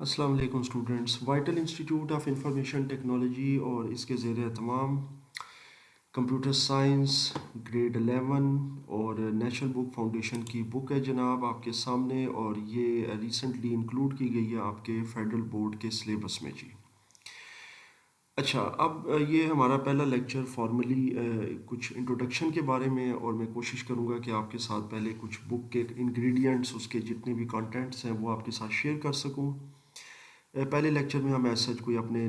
السلام علیکم students, vital institute of information technology اور اس کے زیر اہتمام کمپیوٹر سائنس گریڈ 11 اور نیشنل بک فاؤنڈیشن کی بک ہے جناب آپ کے سامنے، اور یہ ریسنٹلی انکلوڈ کی گئی ہے آپ کے فیڈرل بورڈ کے سلیبس میں جی۔ اچھا، اب یہ ہمارا پہلا لیکچر فارملی کچھ انٹروڈکشن کے بارے میں، اور میں کوشش کروں گا کہ آپ کے ساتھ پہلے کچھ بک کے انگریڈینٹس، اس کے جتنے بھی کانٹینٹس ہیں وہ آپ کے ساتھ شیئر کر سکوں۔ پہلے لیکچر میں ہم ایسا کوئی اپنے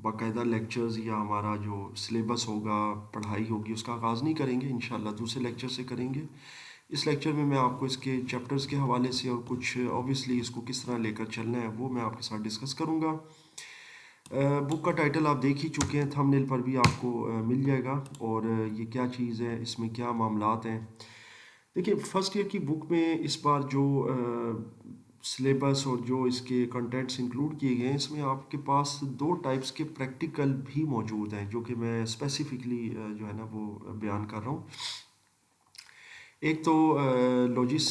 باقاعدہ لیکچرز یا ہمارا جو سلیبس ہوگا، پڑھائی ہوگی، اس کا آغاز نہیں کریں گے، انشاءاللہ دوسرے لیکچر سے کریں گے۔ اس لیکچر میں آپ کو اس کے چیپٹرز کے حوالے سے اور کچھ اوبویسلی اس کو کس طرح لے کر چلنا ہے وہ میں آپ کے ساتھ ڈسکس کروں گا۔ بک کا ٹائٹل آپ دیکھ ہی چکے ہیں، تھمبنیل پر بھی آپ کو مل جائے گا، اور یہ کیا چیز ہے، اس میں کیا معاملات ہیں۔ دیکھیے، فرسٹ ایئر کی بک میں اس بار جو سلیبس اور جو اس کے کنٹینٹس انکلوڈ کیے گئے ہیں، اس میں آپ کے پاس دو ٹائپس کے پریکٹیکل بھی موجود ہیں جو کہ میں اسپیسیفکلی جو ہے نا وہ بیان کر رہا ہوں۔ ایک تو لوجس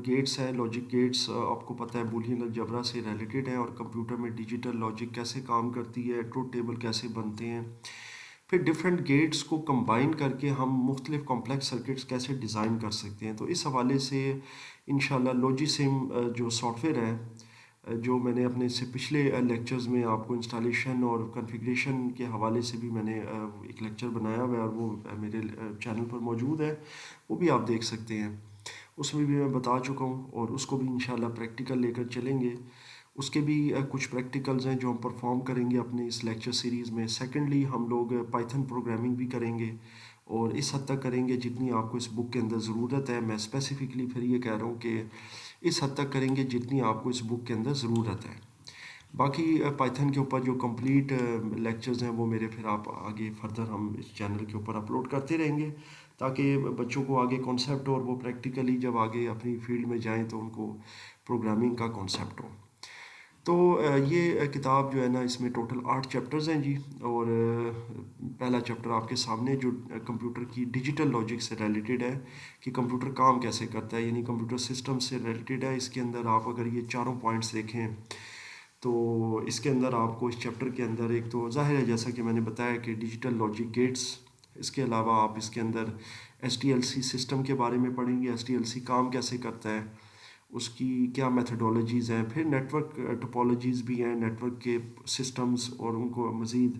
گیٹس ہے، لاجک گیٹس آپ کو پتہ ہے بولین الجبرا سے ریلیٹڈ ہیں، اور کمپیوٹر میں ڈیجیٹل لاجک کیسے کام کرتی ہے، ٹروتھ ٹیبل کیسے بنتے ہیں، پھر ڈفرینٹ گیٹس کو کمبائن کر کے ہم مختلف کمپلیکس سرکٹس کیسے ڈیزائن کر سکتے ہیں۔ تو اس حوالے سے انشاءاللہ لوجیسم جو سافٹ ویئر ہے، جو میں نے اپنے سے پچھلے لیکچرز میں آپ کو انسٹالیشن اور کنفیگریشن کے حوالے سے بھی میں نے ایک لیکچر بنایا ہوا ہے، اور وہ میرے چینل پر موجود ہے، وہ بھی آپ دیکھ سکتے ہیں۔ اس میں بھی میں بتا چکا ہوں، اور اس کو بھی انشاءاللہ پریکٹیکل لے کر چلیں گے۔ اس کے بھی کچھ پریکٹیکلز ہیں جو ہم پرفارم کریں گے اپنے اس لیکچر سیریز میں۔ سیکنڈلی ہم لوگ پائتھن پروگرامنگ بھی کریں گے، اور اس حد تک کریں گے جتنی آپ کو اس بک کے اندر ضرورت ہے۔ میں اسپیسیفکلی پھر یہ کہہ رہا ہوں کہ اس حد تک کریں گے جتنی آپ کو اس بک کے اندر ضرورت ہے۔ باقی پائتھن کے اوپر جو کمپلیٹ لیکچرز ہیں وہ میرے پھر آپ آگے فردر ہم اس چینل کے اوپر اپلوڈ کرتے رہیں گے، تاکہ بچوں کو آگے کانسیپٹ اور وہ پریکٹیکلی جب آگے اپنی فیلڈ میں جائیں تو ان کو پروگرامنگ کا کانسیپٹ ہو۔ تو یہ کتاب جو ہے نا، اس میں ٹوٹل 8 چیپٹرز ہیں جی، اور پہلا چیپٹر آپ کے سامنے جو کمپیوٹر کی ڈیجیٹل لاجک سے ریلیٹڈ ہے کہ کمپیوٹر کام کیسے کرتا ہے، یعنی کمپیوٹر سسٹم سے ریلیٹڈ ہے۔ اس کے اندر آپ اگر یہ چاروں پوائنٹس دیکھیں تو اس کے اندر آپ کو اس چیپٹر کے اندر ایک تو ظاہر ہے جیسا کہ میں نے بتایا کہ ڈیجیٹل لاجک گیٹس، اس کے علاوہ آپ اس کے اندر S T L C system کے بارے میں پڑھیں گے، ایس ٹی ایل سی کام کیسے کرتا ہے، اس کی کیا میتھڈولوجیز ہیں، پھر نیٹ ورک ٹوپولوجیز بھی ہیں، نیٹ ورک کے سسٹمز، اور ان کو مزید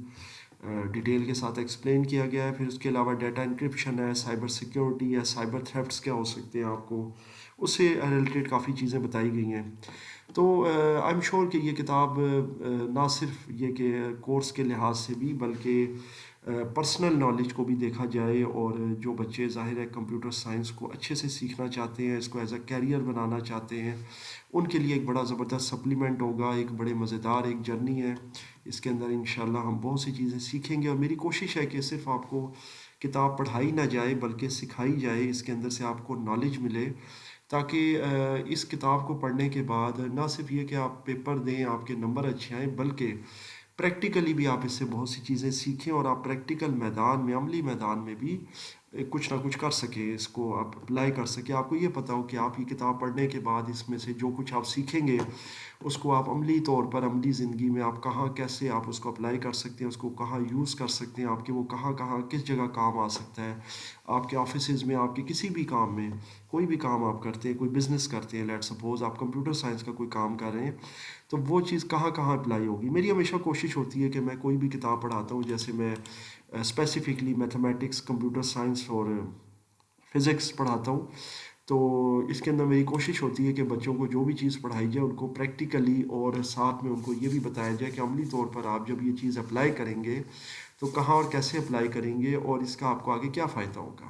ڈیٹیل کے ساتھ ایکسپلین کیا گیا ہے۔ پھر اس کے علاوہ ڈیٹا انکرپشن ہے، سائبر سیکیورٹی ہے، سائبر تھریفٹس کیا ہو سکتے ہیں، آپ کو اس سے ریلیٹڈ کافی چیزیں بتائی گئی ہیں۔ تو آئی ایم شیور کہ یہ کتاب نہ صرف یہ کہ کورس کے لحاظ سے بھی، بلکہ پرسنل نالج کو بھی دیکھا جائے، اور جو بچے ظاہر ہے کمپیوٹر سائنس کو اچھے سے سیکھنا چاہتے ہیں، اس کو ایز اے کیریئر بنانا چاہتے ہیں، ان کے لیے ایک بڑا زبردست سپلیمنٹ ہوگا، ایک بڑے مزیدار ایک جرنی ہے۔ اس کے اندر انشاءاللہ ہم بہت سی چیزیں سیکھیں گے، اور میری کوشش ہے کہ صرف آپ کو کتاب پڑھائی نہ جائے بلکہ سکھائی جائے، اس کے اندر سے آپ کو نالج ملے، تاکہ اس کتاب کو پڑھنے کے بعد نہ صرف یہ کہ آپ پیپر دیں، آپ کے نمبر اچھے آئیں، بلکہ پریکٹیکلی بھی آپ اس سے بہت سی چیزیں سیکھیں، اور آپ پریکٹیکل میدان میں، عملی میدان میں بھی کچھ نہ کچھ کر سکیں، اس کو آپ اپلائی کر سکیں۔ آپ کو یہ پتہ ہو کہ آپ یہ کتاب پڑھنے کے بعد اس میں سے جو کچھ آپ سیکھیں گے، اس کو آپ عملی طور پر عملی زندگی میں آپ کہاں کیسے آپ اس کو اپلائی کر سکتے ہیں، اس کو کہاں یوز کر سکتے ہیں، آپ کے وہ کہاں کہاں کس جگہ کام آ سکتا ہے، آپ کے آفیسز میں، آپ کے کسی بھی کام میں، کوئی بھی کام آپ کرتے ہیں، کوئی بزنس کرتے ہیں، لیٹ سپوز آپ کمپیوٹر سائنس کا کوئی کام کر رہے ہیں، تو وہ چیز کہاں کہاں اپلائی ہوگی۔ میری ہمیشہ کوشش ہوتی ہے کہ میں کوئی بھی کتاب پڑھاتا ہوں، جیسے میں اسپیسیفکلی میتھمیٹکس، کمپیوٹر سائنس اور فزکس پڑھاتا ہوں، تو اس کے اندر میری کوشش ہوتی ہے کہ بچوں کو جو بھی چیز پڑھائی جائے ان کو پریکٹیکلی، اور ساتھ میں ان کو یہ بھی بتایا جائے کہ عملی طور پر آپ جب یہ چیز اپلائی کریں گے تو کہاں اور کیسے اپلائی کریں گے، اور اس کا آپ کو آگے کیا فائدہ ہوگا۔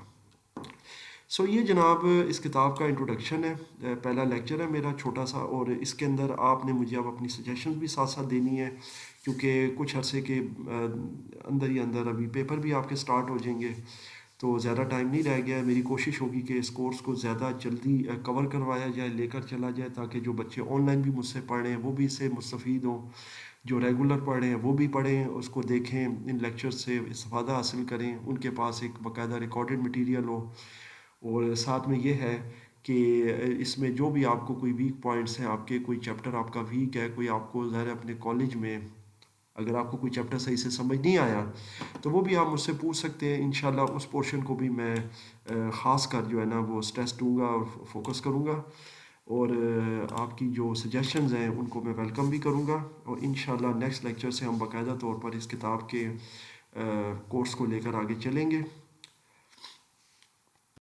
یہ جناب اس کتاب کا انٹروڈکشن ہے، پہلا لیکچر ہے میرا چھوٹا سا، اور اس کے اندر آپ نے مجھے اب اپنی سجیشنز بھی ساتھ ساتھ دینی ہے، کیونکہ کچھ عرصے کے اندر ہی اندر ابھی پیپر بھی آپ کے سٹارٹ ہو جائیں گے، تو زیادہ ٹائم نہیں رہ گیا ہے۔ میری کوشش ہوگی کہ اس کورس کو زیادہ جلدی کور کروایا جائے، لے کر چلا جائے، تاکہ جو بچے آن لائن بھی مجھ سے پڑھ رہے ہیں وہ بھی اس سے مستفید ہوں، جو ریگولر پڑھ رہے ہیں وہ بھی پڑھیں، اس کو دیکھیں، ان لیکچر سے استفادہ حاصل کریں، ان کے پاس ایک باقاعدہ ریکارڈڈ مٹیریل ہو، اور ساتھ میں یہ ہے کہ اس میں جو بھی آپ کو کوئی ویک پوائنٹس ہیں آپ کے، کوئی چیپٹر آپ کا ویک ہے، کوئی آپ کو ظاہر ہے اپنے کالج میں اگر آپ کو کوئی چیپٹر صحیح سے سمجھ نہیں آیا تو وہ بھی آپ مجھ سے پوچھ سکتے ہیں. انشاءاللہ اس پورشن کو بھی میں خاص کر جو ہے نا وہ اسٹریس دوں گا اور فوکس کروں گا، اور آپ کی جو سجیشنز ہیں ان کو میں ویلکم بھی کروں گا. اور انشاءاللہ نیکسٹ لیکچر سے ہم باقاعدہ طور پر اس کتاب کے کورس کو لے کر آگے چلیں گے.